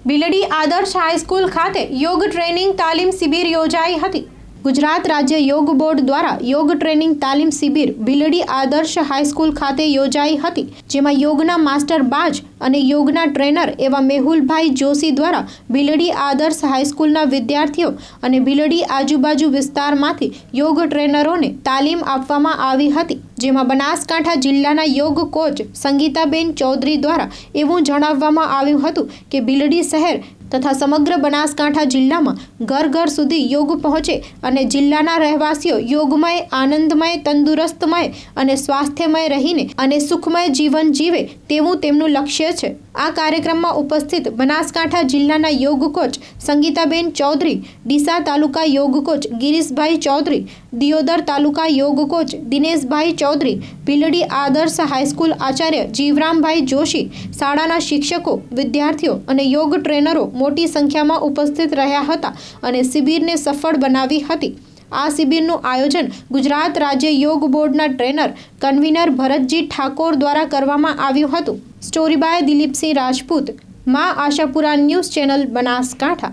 ભીલડી આદર્શ હાઈસ્કૂલ ખાતે યોગ ટ્રેનિંગ તાલીમ શિબિર યોજાઈ હતી। ગુજરાત રાજ્ય યોગ બોર્ડ દ્વારા યોગ ટ્રેનિંગ તાલીમ શિબિર ભીલડી આદર્શ હાઈસ્કૂલ ખાતે યોજાઈ હતી, જેમાં યોગના માસ્ટર બાજ અને યોગના ટ્રેનર એવા મેહુલભાઈ જોશી દ્વારા ભીલડી આદર્શ હાઈસ્કૂલના વિદ્યાર્થીઓ અને ભીલડી આજુબાજુ વિસ્તારમાંથી યોગ ટ્રેનરોને તાલીમ આપવામાં આવી હતી, જેમાં બનાસકાંઠા જિલ્લાના યોગ કોચ સંગીતાબેન ચૌધરી દ્વારા એવું જણાવવામાં આવ્યું હતું કે ભીલડી શહેર તથા સમગ્ર બનાસકાંઠા જિલ્લામાં ઘર ઘર સુધી યોગ પહોંચે અને જિલ્લાના રહેવાસીઓ યોગમય, આનંદમય, તંદુરસ્તમય અને સ્વાસ્થ્યમય રહીને અને સુખમય જીવન જીવે તેવું તેમનું લક્ષ્ય છે। આ કાર્યક્રમમાં ઉપસ્થિત બનાસકાંઠા જિલ્લાના યોગ કોચ સંગીતાબેન ચૌધરી, ડીસા તાલુકા યોગ કોચ ગિરીશભાઈ ચૌધરી, દિયોદર તાલુકા યોગ કોચ દિનેશભાઈ ચૌધરી, ભીલડી આદર્શ હાઈસ્કૂલ આચાર્ય જીવરામભાઈ જોશી, શાળાના શિક્ષકો, વિદ્યાર્થીઓ અને યોગ ટ્રેનરો મોટી સંખ્યામાં ઉપસ્થિત રહ્યા હતા અને શિબિરને સફળ બનાવી હતી। આ શિબિરનું આયોજન ગુજરાત રાજ્ય યોગ બોર્ડના ટ્રેનર કન્વીનર ભરતજી ઠાકોર દ્વારા કરવામાં આવ્યું હતું। સ્ટોરી બાય દિલીપસિંહ રાજપૂત, માં આશાપુરા ન્યૂઝ ચેનલ, બનાસકાંઠા।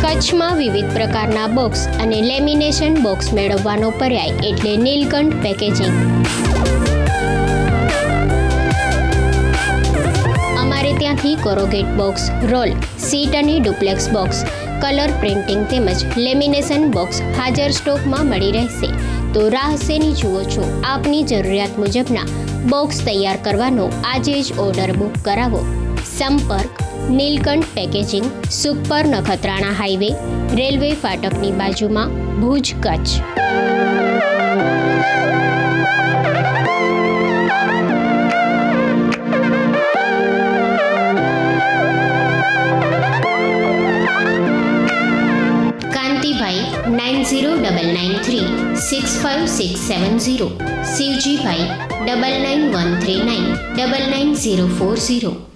કચ્છમાં વિવિધ પ્રકારના બોક્સ અને લેમિનેશન બોક્સ મેળવવાનો પર્યાય એટલે નીલકંઠ પેકેજિંગ। અમારે ત્યાંથી કોરોગેટ બોક્સ, રોલ, સીટ અને ડુપ્લેક્સ બોક્સ, કલર પ્રિન્ટિંગ તેમજ લેમિનેશન બોક્સ હાજર સ્ટોકમાં મળી રહેશે। તો રાહ શેની જુઓ છો? આપની જરૂરિયાત મુજબના બોક્સ તૈયાર કરવાનો આજે જ ઓર્ડર બુક કરાવો। સંપર્ક Neelkanth packaging, Sukhpar Nakhatrana highway, railway ફાટકની બાજુમાં, ભુજ, કચ્છ। કાંતિભાઈ 9099365670, શિવજીભાઈ 9913999040।